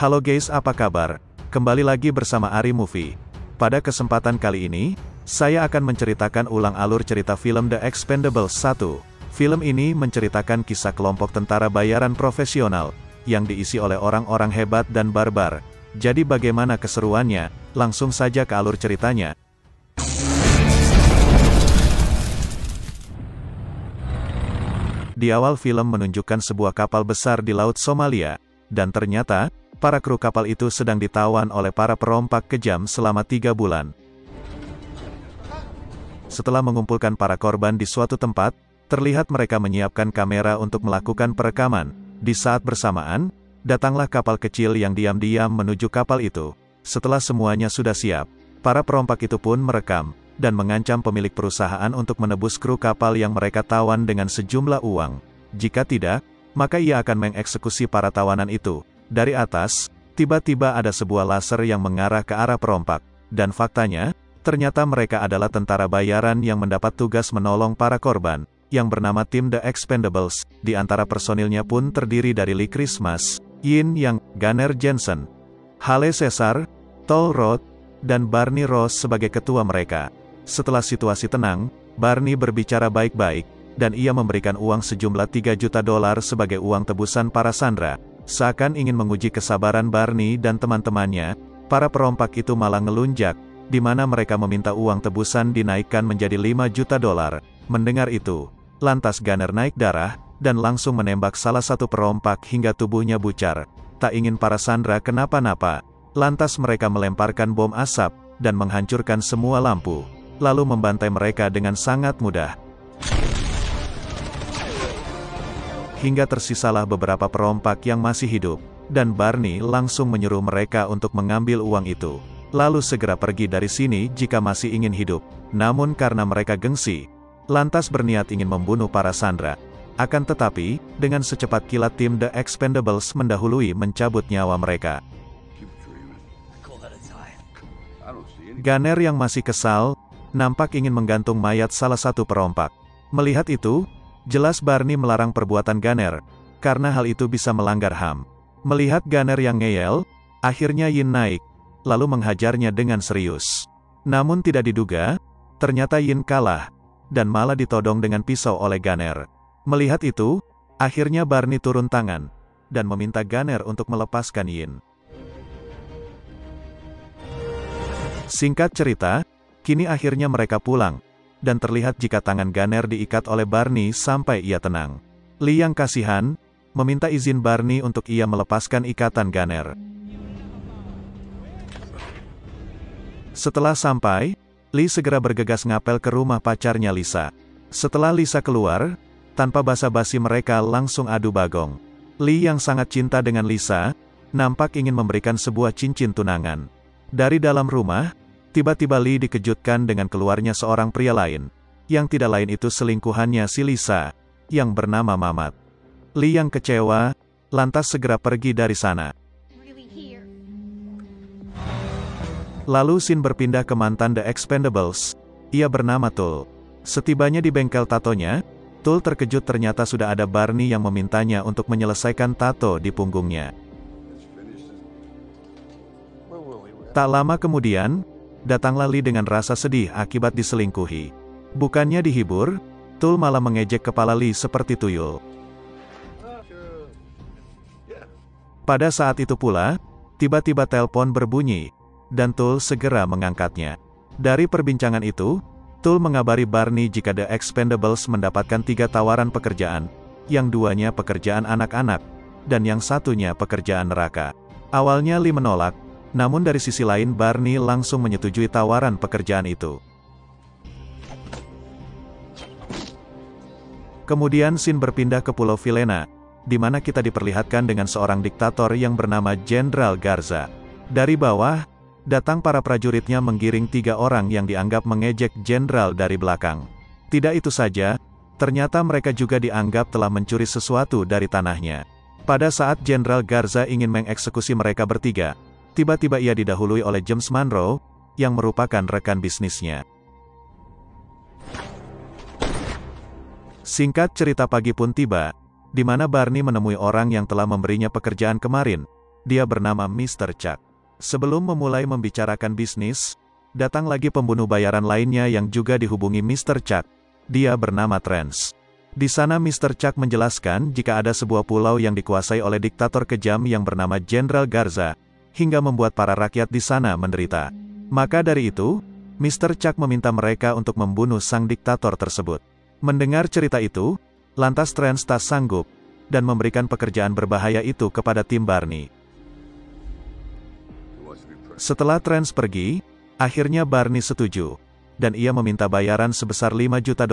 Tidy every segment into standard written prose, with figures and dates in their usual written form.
Halo guys, apa kabar? Kembali lagi bersama Ari Movie. Pada kesempatan kali ini, saya akan menceritakan ulang alur cerita film The Expendables 1. Film ini menceritakan kisah kelompok tentara bayaran profesional, yang diisi oleh orang-orang hebat dan barbar. Jadi bagaimana keseruannya? Langsung saja ke alur ceritanya. Di awal film menunjukkan sebuah kapal besar di Laut Somalia, dan ternyata, para kru kapal itu sedang ditawan oleh para perompak kejam selama 3 bulan. Setelah mengumpulkan para korban di suatu tempat, terlihat mereka menyiapkan kamera untuk melakukan perekaman. Di saat bersamaan, datanglah kapal kecil yang diam-diam menuju kapal itu. Setelah semuanya sudah siap, para perompak itu pun merekam, dan mengancam pemilik perusahaan untuk menebus kru kapal yang mereka tawan dengan sejumlah uang. Jika tidak, maka ia akan mengeksekusi para tawanan itu. Dari atas, tiba-tiba ada sebuah laser yang mengarah ke arah perompak. Dan faktanya, ternyata mereka adalah tentara bayaran yang mendapat tugas menolong para korban, yang bernama tim The Expendables. Di antara personilnya pun terdiri dari Lee Christmas, Yin Yang, Gunnar Jensen, Hale Caesar, Toll Roth, dan Barney Ross sebagai ketua mereka. Setelah situasi tenang, Barney berbicara baik-baik, dan ia memberikan uang sejumlah $3 juta sebagai uang tebusan para sandera. Seakan ingin menguji kesabaran Barney dan teman-temannya, para perompak itu malah ngelunjak, di mana mereka meminta uang tebusan dinaikkan menjadi $5 juta. Mendengar itu, lantas Gunnar naik darah, dan langsung menembak salah satu perompak hingga tubuhnya bucar. Tak ingin para sandera kenapa-napa, lantas mereka melemparkan bom asap, dan menghancurkan semua lampu, lalu membantai mereka dengan sangat mudah. Hingga tersisalah beberapa perompak yang masih hidup, dan Barney langsung menyuruh mereka untuk mengambil uang itu, lalu segera pergi dari sini jika masih ingin hidup. Namun karena mereka gengsi, lantas berniat ingin membunuh para sandera. Akan tetapi, dengan secepat kilat tim The Expendables mendahului mencabut nyawa mereka. Gunnar yang masih kesal, nampak ingin menggantung mayat salah satu perompak. Melihat itu, jelas Barney melarang perbuatan Gunnar, karena hal itu bisa melanggar HAM. Melihat Gunnar yang ngeyel, akhirnya Yin naik, lalu menghajarnya dengan serius. Namun tidak diduga, ternyata Yin kalah, dan malah ditodong dengan pisau oleh Gunnar. Melihat itu, akhirnya Barney turun tangan, dan meminta Gunnar untuk melepaskan Yin. Singkat cerita, kini akhirnya mereka pulang, dan terlihat jika tangan Gunnar diikat oleh Barney sampai ia tenang. Lee yang kasihan, meminta izin Barney untuk ia melepaskan ikatan Gunnar. Setelah sampai, Lee segera bergegas ngapel ke rumah pacarnya Lisa. Setelah Lisa keluar, tanpa basa-basi mereka langsung adu bagong. Lee yang sangat cinta dengan Lisa, nampak ingin memberikan sebuah cincin tunangan. Dari dalam rumah, tiba-tiba Lee dikejutkan dengan keluarnya seorang pria lain, yang tidak lain itu selingkuhannya si Lisa, yang bernama Mamat. Lee yang kecewa, lantas segera pergi dari sana. Lalu scene berpindah ke mantan The Expendables, ia bernama Tool. Setibanya di bengkel tatonya, Tool terkejut ternyata sudah ada Barney yang memintanya untuk menyelesaikan tato di punggungnya. Tak lama kemudian, datanglah Lee dengan rasa sedih akibat diselingkuhi. Bukannya dihibur, Tool malah mengejek kepala Lee seperti tuyul. Pada saat itu pula, tiba-tiba telepon berbunyi, dan Tool segera mengangkatnya. Dari perbincangan itu, Tool mengabari Barney jika The Expendables mendapatkan 3 tawaran pekerjaan, yang 2-nya pekerjaan anak-anak, dan yang 1-nya pekerjaan neraka. Awalnya Lee menolak, namun dari sisi lain Barney langsung menyetujui tawaran pekerjaan itu. Kemudian scene berpindah ke Pulau Villena, di mana kita diperlihatkan dengan seorang diktator yang bernama Jenderal Garza. Dari bawah, datang para prajuritnya menggiring 3 orang yang dianggap mengejek jenderal dari belakang. Tidak itu saja, ternyata mereka juga dianggap telah mencuri sesuatu dari tanahnya. Pada saat Jenderal Garza ingin mengeksekusi mereka bertiga, tiba-tiba ia didahului oleh James Monroe, yang merupakan rekan bisnisnya. Singkat cerita pagi pun tiba, di mana Barney menemui orang yang telah memberinya pekerjaan kemarin, dia bernama Mr. Chuck. Sebelum memulai membicarakan bisnis, datang lagi pembunuh bayaran lainnya yang juga dihubungi Mr. Chuck. Dia bernama Trance. Di sana Mr. Chuck menjelaskan jika ada sebuah pulau yang dikuasai oleh diktator kejam yang bernama Jenderal Garza, hingga membuat para rakyat di sana menderita. Maka dari itu, Mr. Chuck meminta mereka untuk membunuh sang diktator tersebut. Mendengar cerita itu, lantas Trance tak sanggup, dan memberikan pekerjaan berbahaya itu kepada tim Barney. Setelah Trance pergi, akhirnya Barney setuju, dan ia meminta bayaran sebesar $5 juta,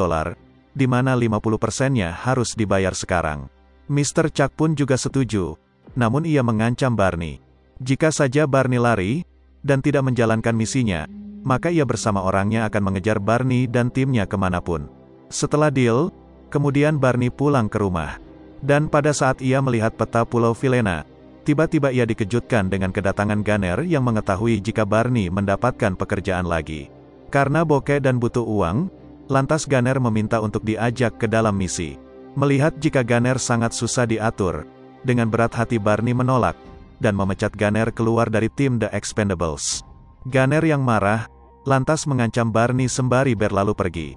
di mana 50%-nya harus dibayar sekarang. Mr. Chuck pun juga setuju, namun ia mengancam Barney. Jika saja Barney lari, dan tidak menjalankan misinya, maka ia bersama orangnya akan mengejar Barney dan timnya kemanapun. Setelah deal, kemudian Barney pulang ke rumah. Dan pada saat ia melihat peta Pulau Vilena, tiba-tiba ia dikejutkan dengan kedatangan Gunner yang mengetahui jika Barney mendapatkan pekerjaan lagi. Karena bokeh dan butuh uang, lantas Gunner meminta untuk diajak ke dalam misi. Melihat jika Gunner sangat susah diatur, dengan berat hati Barney menolak, dan memecat Gunner keluar dari tim The Expendables. Gunner yang marah, lantas mengancam Barney sembari berlalu pergi.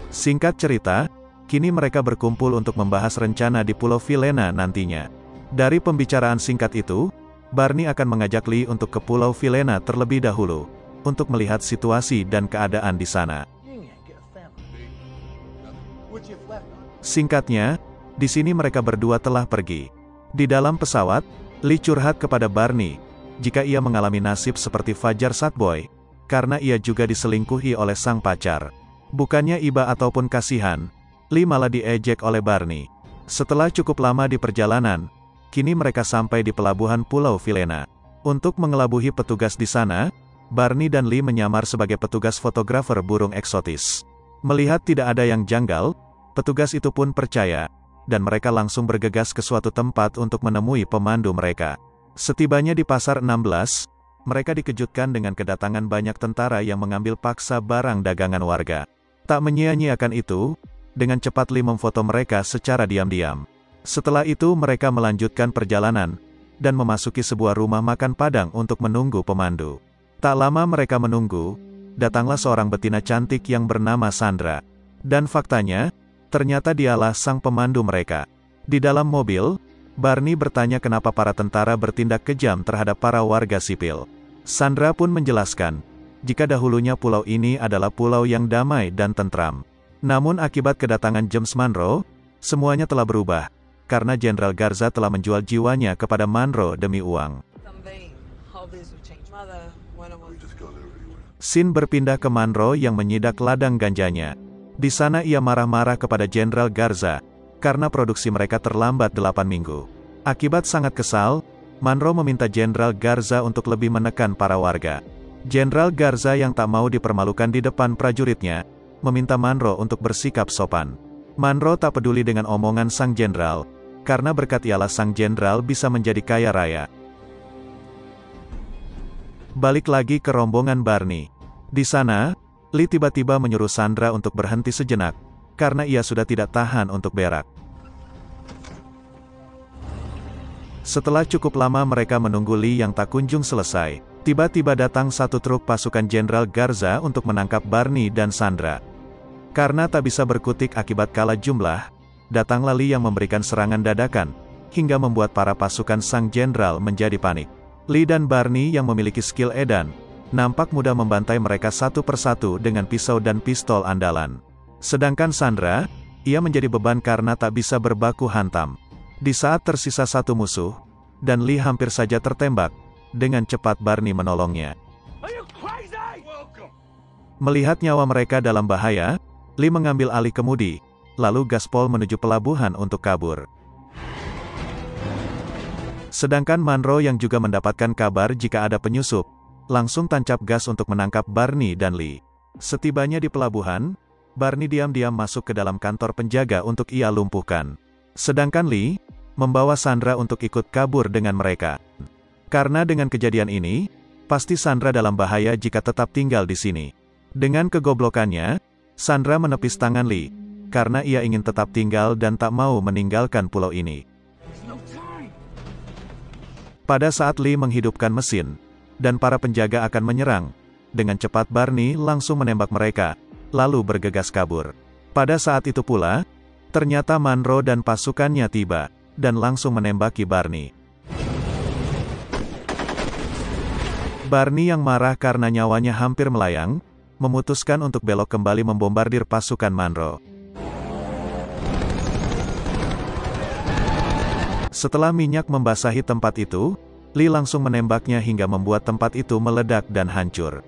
Singkat cerita, kini mereka berkumpul untuk membahas rencana di Pulau Vilena nantinya. Dari pembicaraan singkat itu, Barney akan mengajak Lee untuk ke Pulau Vilena terlebih dahulu, untuk melihat situasi dan keadaan di sana. Singkatnya, di sini mereka berdua telah pergi. Di dalam pesawat, Lee curhat kepada Barney, jika ia mengalami nasib seperti Fajar Satboy, karena ia juga diselingkuhi oleh sang pacar. Bukannya iba ataupun kasihan, Lee malah diejek oleh Barney. Setelah cukup lama di perjalanan, kini mereka sampai di pelabuhan Pulau Vilena. Untuk mengelabuhi petugas di sana, Barney dan Lee menyamar sebagai petugas fotografer burung eksotis. Melihat tidak ada yang janggal, petugas itu pun percaya, dan mereka langsung bergegas ke suatu tempat untuk menemui pemandu mereka. Setibanya di Pasar 16, mereka dikejutkan dengan kedatangan banyak tentara yang mengambil paksa barang dagangan warga. Tak menyia-nyiakan itu, dengan cepat Lee memfoto mereka secara diam-diam. Setelah itu mereka melanjutkan perjalanan, dan memasuki sebuah rumah makan Padang untuk menunggu pemandu. Tak lama mereka menunggu, datanglah seorang betina cantik yang bernama Sandra. Dan faktanya, ternyata dialah sang pemandu mereka. Di dalam mobil, Barney bertanya kenapa para tentara bertindak kejam terhadap para warga sipil. Sandra pun menjelaskan, jika dahulunya pulau ini adalah pulau yang damai dan tentram. Namun akibat kedatangan James Monroe, semuanya telah berubah, karena Jenderal Garza telah menjual jiwanya kepada Monroe demi uang. Scene berpindah ke Monroe yang menyidak ladang ganjanya. Di sana ia marah-marah kepada Jenderal Garza, karena produksi mereka terlambat 8 minggu. Akibat sangat kesal, Monroe meminta Jenderal Garza untuk lebih menekan para warga. Jenderal Garza yang tak mau dipermalukan di depan prajuritnya, meminta Monroe untuk bersikap sopan. Monroe tak peduli dengan omongan sang jenderal, karena berkat ialah sang jenderal bisa menjadi kaya raya. Balik lagi ke rombongan Barney. Di sana, Lee tiba-tiba menyuruh Sandra untuk berhenti sejenak, karena ia sudah tidak tahan untuk berak. Setelah cukup lama mereka menunggu Lee yang tak kunjung selesai, tiba-tiba datang satu truk pasukan Jenderal Garza untuk menangkap Barney dan Sandra. Karena tak bisa berkutik akibat kalah jumlah, datanglah Lee yang memberikan serangan dadakan, hingga membuat para pasukan sang jenderal menjadi panik. Lee dan Barney yang memiliki skill edan, nampak mudah membantai mereka satu persatu dengan pisau dan pistol andalan. Sedangkan Sandra, ia menjadi beban karena tak bisa berbaku hantam. Di saat tersisa satu musuh, dan Lee hampir saja tertembak, dengan cepat Barney menolongnya. Melihat nyawa mereka dalam bahaya, Lee mengambil alih kemudi, lalu gaspol menuju pelabuhan untuk kabur. Sedangkan Monroe yang juga mendapatkan kabar jika ada penyusup, langsung tancap gas untuk menangkap Barney dan Lee. Setibanya di pelabuhan, Barney diam-diam masuk ke dalam kantor penjaga untuk ia lumpuhkan. Sedangkan Lee, membawa Sandra untuk ikut kabur dengan mereka. Karena dengan kejadian ini, pasti Sandra dalam bahaya jika tetap tinggal di sini. Dengan kegoblokannya, Sandra menepis tangan Lee, karena ia ingin tetap tinggal dan tak mau meninggalkan pulau ini. Pada saat Lee menghidupkan mesin, dan para penjaga akan menyerang, dengan cepat Barney langsung menembak mereka, lalu bergegas kabur. Pada saat itu pula, ternyata Monroe dan pasukannya tiba, dan langsung menembaki Barney. Barney yang marah karena nyawanya hampir melayang, memutuskan untuk belok kembali membombardir pasukan Monroe. Setelah minyak membasahi tempat itu, Lee langsung menembaknya hingga membuat tempat itu meledak dan hancur.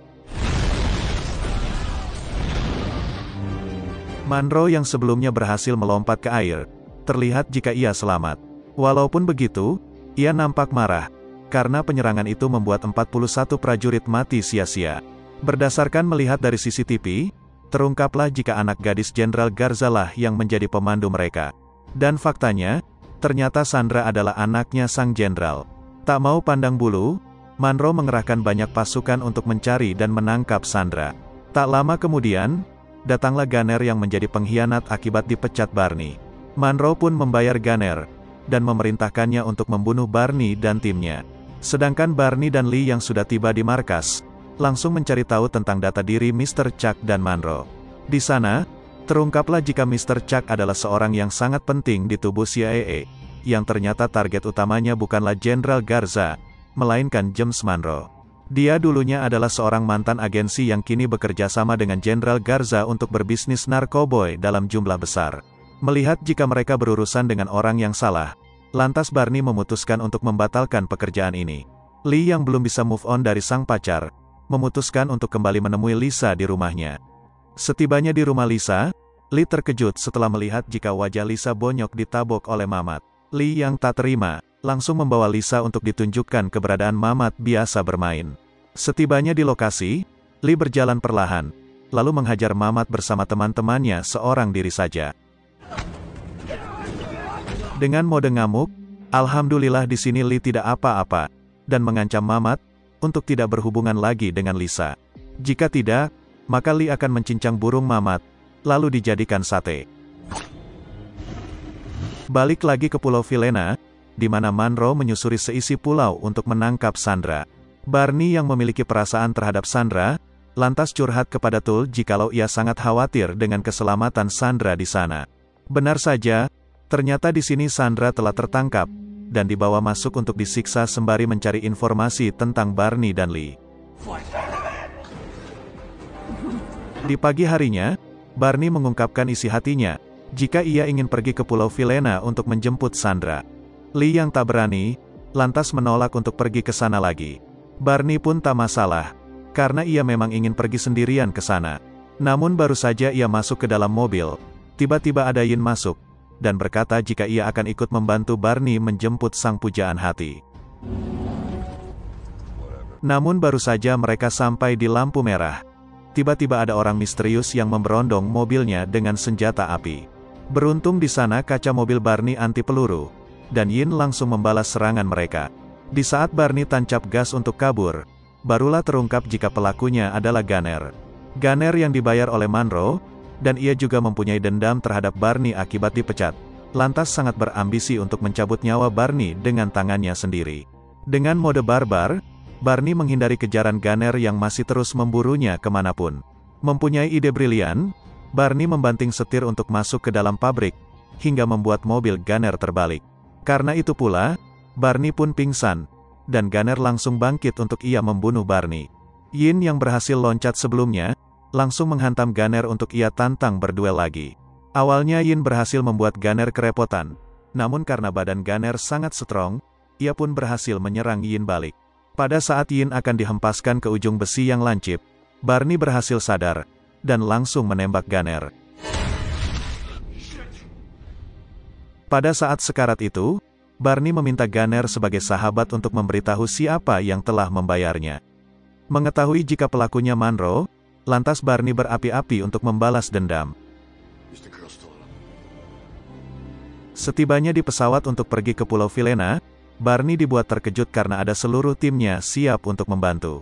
Monroe yang sebelumnya berhasil melompat ke air, terlihat jika ia selamat. Walaupun begitu, ia nampak marah, karena penyerangan itu membuat 41 prajurit mati sia-sia. Berdasarkan melihat dari CCTV, terungkaplah jika anak gadis Jenderal Garza lah yang menjadi pemandu mereka. Dan faktanya, ternyata Sandra adalah anaknya sang jenderal. Tak mau pandang bulu, Monroe mengerahkan banyak pasukan untuk mencari dan menangkap Sandra. Tak lama kemudian, datanglah Gunner yang menjadi pengkhianat akibat dipecat Barney. Monroe pun membayar Gunner, dan memerintahkannya untuk membunuh Barney dan timnya. Sedangkan Barney dan Lee yang sudah tiba di markas, langsung mencari tahu tentang data diri Mr. Chuck dan Monroe. Di sana, terungkaplah jika Mr. Chuck adalah seorang yang sangat penting di tubuh CIA, yang ternyata target utamanya bukanlah Jenderal Garza, melainkan James Monroe. Dia dulunya adalah seorang mantan agensi yang kini bekerja sama dengan Jenderal Garza untuk berbisnis narkoboy dalam jumlah besar. Melihat jika mereka berurusan dengan orang yang salah, lantas Barney memutuskan untuk membatalkan pekerjaan ini. Lee yang belum bisa move on dari sang pacar, memutuskan untuk kembali menemui Lisa di rumahnya. Setibanya di rumah Lisa, Lee terkejut setelah melihat jika wajah Lisa bonyok ditabok oleh Mamat. Lee yang tak terima, langsung membawa Lisa untuk ditunjukkan keberadaan Mamat biasa bermain. Setibanya di lokasi, Lee berjalan perlahan, lalu menghajar Mamat bersama teman-temannya seorang diri saja. Dengan mode ngamuk, alhamdulillah di sini Lee tidak apa-apa, dan mengancam Mamat untuk tidak berhubungan lagi dengan Lisa. Jika tidak, maka Lee akan mencincang burung Mamat, lalu dijadikan sate. Balik lagi ke Pulau Vilena, di mana Monroe menyusuri seisi pulau untuk menangkap Sandra. Barney yang memiliki perasaan terhadap Sandra, lantas curhat kepada Tull jikalau ia sangat khawatir dengan keselamatan Sandra di sana. Benar saja, ternyata di sini Sandra telah tertangkap, dan dibawa masuk untuk disiksa sembari mencari informasi tentang Barney dan Lee. Di pagi harinya, Barney mengungkapkan isi hatinya, jika ia ingin pergi ke Pulau Vilena untuk menjemput Sandra. Lee yang tak berani, lantas menolak untuk pergi ke sana lagi. Barney pun tak masalah, karena ia memang ingin pergi sendirian ke sana. Namun baru saja ia masuk ke dalam mobil, tiba-tiba ada Yin masuk, dan berkata jika ia akan ikut membantu Barney menjemput sang pujaan hati. Namun baru saja mereka sampai di lampu merah, tiba-tiba ada orang misterius yang memberondong mobilnya dengan senjata api. Beruntung di sana kaca mobil Barney anti peluru, dan Yin langsung membalas serangan mereka. Di saat Barney tancap gas untuk kabur, barulah terungkap jika pelakunya adalah Gunner. Gunner yang dibayar oleh Monroe, dan ia juga mempunyai dendam terhadap Barney akibat dipecat. Lantas sangat berambisi untuk mencabut nyawa Barney dengan tangannya sendiri. Dengan mode barbar, Barney menghindari kejaran Gunner yang masih terus memburunya kemanapun. Mempunyai ide brilian, Barney membanting setir untuk masuk ke dalam pabrik, hingga membuat mobil Gunner terbalik. Karena itu pula, Barney pun pingsan, dan Gunner langsung bangkit untuk ia membunuh Barney. Yin yang berhasil loncat sebelumnya, langsung menghantam Gunner untuk ia tantang berduel lagi. Awalnya Yin berhasil membuat Gunner kerepotan, namun karena badan Gunner sangat strong, ia pun berhasil menyerang Yin balik. Pada saat Yin akan dihempaskan ke ujung besi yang lancip, Barney berhasil sadar, dan langsung menembak Gunner. Pada saat sekarat itu, Barney meminta Gunner sebagai sahabat untuk memberitahu siapa yang telah membayarnya. Mengetahui jika pelakunya Monroe, lantas Barney berapi-api untuk membalas dendam. Setibanya di pesawat untuk pergi ke Pulau Vilena, Barney dibuat terkejut karena ada seluruh timnya siap untuk membantu.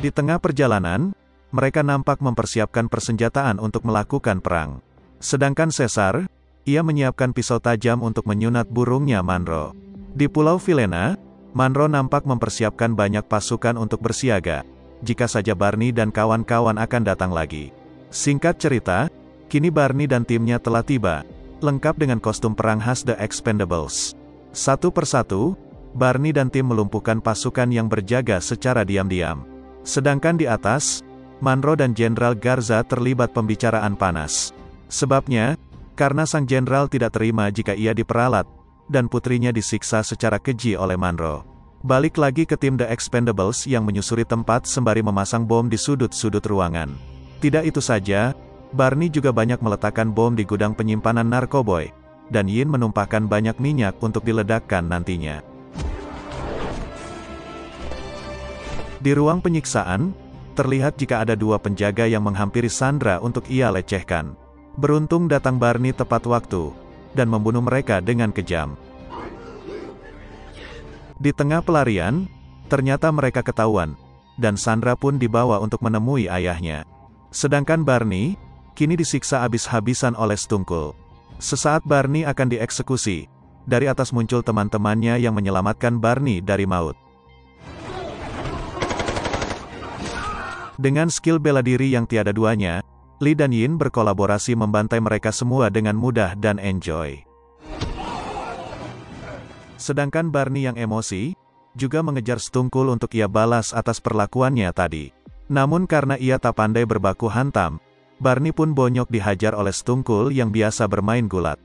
Di tengah perjalanan, mereka nampak mempersiapkan persenjataan untuk melakukan perang. Sedangkan Caesar, ia menyiapkan pisau tajam untuk menyunat burungnya Monroe. Di Pulau Vilena, Monroe nampak mempersiapkan banyak pasukan untuk bersiaga, jika saja Barney dan kawan-kawan akan datang lagi. Singkat cerita, kini Barney dan timnya telah tiba, lengkap dengan kostum perang khas The Expendables. Satu persatu, Barney dan tim melumpuhkan pasukan yang berjaga secara diam-diam. Sedangkan di atas, Monroe dan Jenderal Garza terlibat pembicaraan panas. Sebabnya, karena sang jenderal tidak terima jika ia diperalat, dan putrinya disiksa secara keji oleh Monroe. Balik lagi ke tim The Expendables yang menyusuri tempat sembari memasang bom di sudut-sudut ruangan. Tidak itu saja, Barney juga banyak meletakkan bom di gudang penyimpanan narkoboy, dan Yin menumpahkan banyak minyak untuk diledakkan nantinya. Di ruang penyiksaan, terlihat jika ada dua penjaga yang menghampiri Sandra untuk ia lecehkan. Beruntung datang Barney tepat waktu, dan membunuh mereka dengan kejam. Di tengah pelarian, ternyata mereka ketahuan, dan Sandra pun dibawa untuk menemui ayahnya. Sedangkan Barney, kini disiksa habis-habisan oleh Stungkul. Sesaat Barney akan dieksekusi, dari atas muncul teman-temannya yang menyelamatkan Barney dari maut. Dengan skill bela diri yang tiada duanya, Lee dan Yin berkolaborasi membantai mereka semua dengan mudah dan enjoy. Sedangkan Barney yang emosi, juga mengejar Stungkul untuk ia balas atas perlakuannya tadi. Namun karena ia tak pandai berbaku hantam, Barney pun bonyok dihajar oleh Stungkul yang biasa bermain gulat.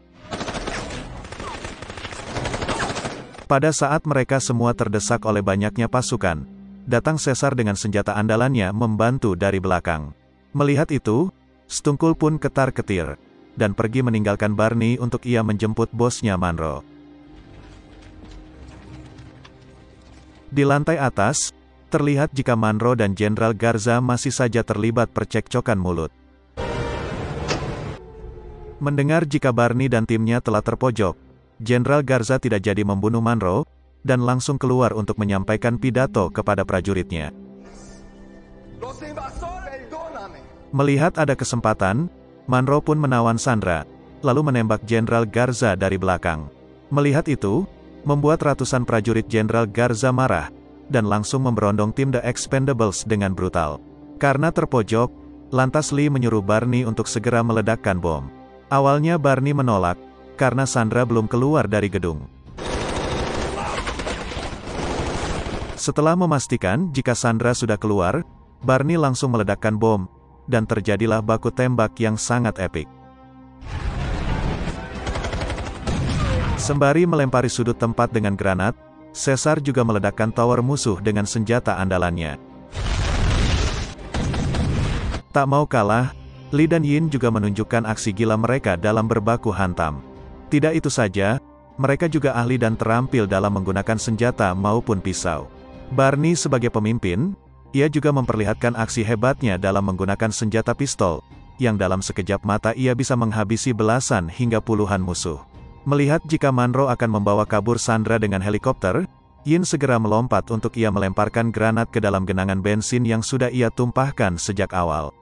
Pada saat mereka semua terdesak oleh banyaknya pasukan, datang Caesar dengan senjata andalannya membantu dari belakang. Melihat itu, Stungkul pun ketar-ketir, dan pergi meninggalkan Barney untuk ia menjemput bosnya Monroe. Di lantai atas, terlihat jika Monroe dan Jenderal Garza masih saja terlibat percekcokan mulut. Mendengar jika Barney dan timnya telah terpojok, Jenderal Garza tidak jadi membunuh Monroe, dan langsung keluar untuk menyampaikan pidato kepada prajuritnya. Melihat ada kesempatan, Monroe pun menawan Sandra, lalu menembak Jenderal Garza dari belakang. Melihat itu, membuat ratusan prajurit Jenderal Garza marah, dan langsung memberondong tim The Expendables dengan brutal. Karena terpojok, lantas Lee menyuruh Barney untuk segera meledakkan bom. Awalnya Barney menolak, karena Sandra belum keluar dari gedung. Setelah memastikan jika Sandra sudah keluar, Barney langsung meledakkan bom, dan terjadilah baku tembak yang sangat epik. Sembari melempari sudut tempat dengan granat, Caesar juga meledakkan tower musuh dengan senjata andalannya. Tak mau kalah, Lee dan Yin juga menunjukkan aksi gila mereka dalam berbaku hantam. Tidak itu saja, mereka juga ahli dan terampil dalam menggunakan senjata maupun pisau. Barney sebagai pemimpin, ia juga memperlihatkan aksi hebatnya dalam menggunakan senjata pistol, yang dalam sekejap mata ia bisa menghabisi belasan hingga puluhan musuh. Melihat jika Monroe akan membawa kabur Sandra dengan helikopter, Yin segera melompat untuk ia melemparkan granat ke dalam genangan bensin yang sudah ia tumpahkan sejak awal.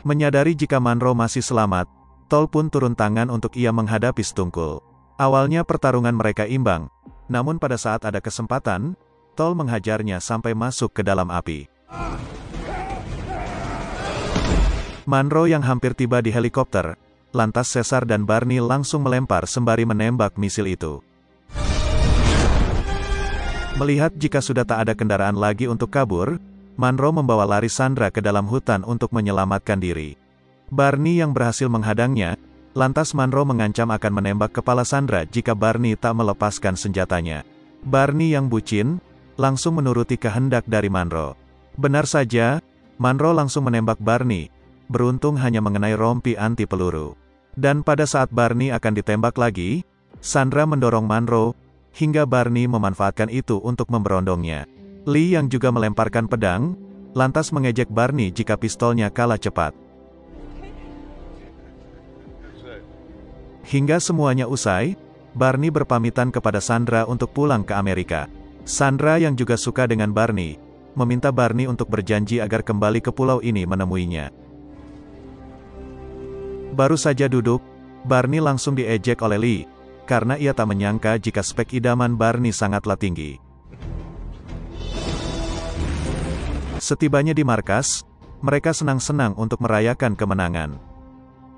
Menyadari jika Monroe masih selamat, Tol pun turun tangan untuk ia menghadapi Stungkul. Awalnya pertarungan mereka imbang, namun pada saat ada kesempatan, Tol menghajarnya sampai masuk ke dalam api. Monroe yang hampir tiba di helikopter, lantas Caesar dan Barney langsung melempar sembari menembak misil itu. Melihat jika sudah tak ada kendaraan lagi untuk kabur, Monroe membawa lari Sandra ke dalam hutan untuk menyelamatkan diri. Barney yang berhasil menghadangnya, lantas Monroe mengancam akan menembak kepala Sandra jika Barney tak melepaskan senjatanya. Barney yang bucin, langsung menuruti kehendak dari Monroe. Benar saja, Monroe langsung menembak Barney, beruntung hanya mengenai rompi anti peluru. Dan pada saat Barney akan ditembak lagi, Sandra mendorong Monroe, hingga Barney memanfaatkan itu untuk memberondongnya. Lee yang juga melemparkan pedang, lantas mengejek Barney jika pistolnya kalah cepat. Hingga semuanya usai, Barney berpamitan kepada Sandra untuk pulang ke Amerika. Sandra yang juga suka dengan Barney, meminta Barney untuk berjanji agar kembali ke pulau ini menemuinya. Baru saja duduk, Barney langsung diejek oleh Lee, karena ia tak menyangka jika spek idaman Barney sangatlah tinggi. Setibanya di markas, mereka senang-senang untuk merayakan kemenangan.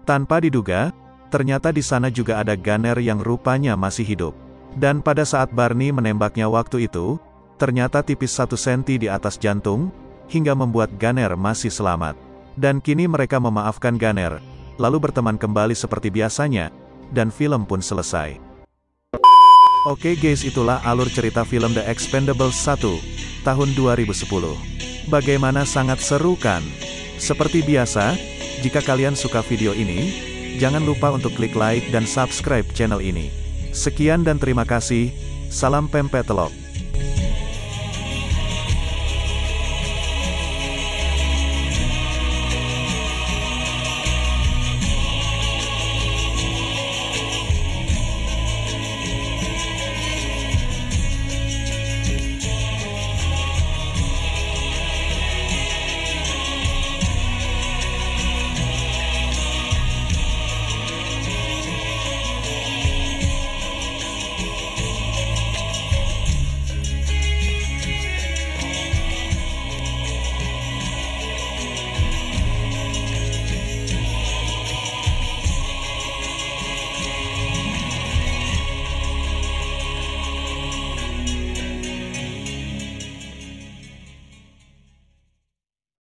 Tanpa diduga, ternyata di sana juga ada gunner yang rupanya masih hidup. Dan pada saat Barney menembaknya waktu itu, ternyata tipis 1 senti di atas jantung, hingga membuat gunner masih selamat. Dan kini mereka memaafkan gunner, lalu berteman kembali seperti biasanya, dan film pun selesai. Oke guys, itulah alur cerita film The Expendables 1, tahun 2010. Bagaimana, sangat seru kan? Seperti biasa, jika kalian suka video ini, jangan lupa untuk klik like dan subscribe channel ini. Sekian dan terima kasih, salam pempek telok.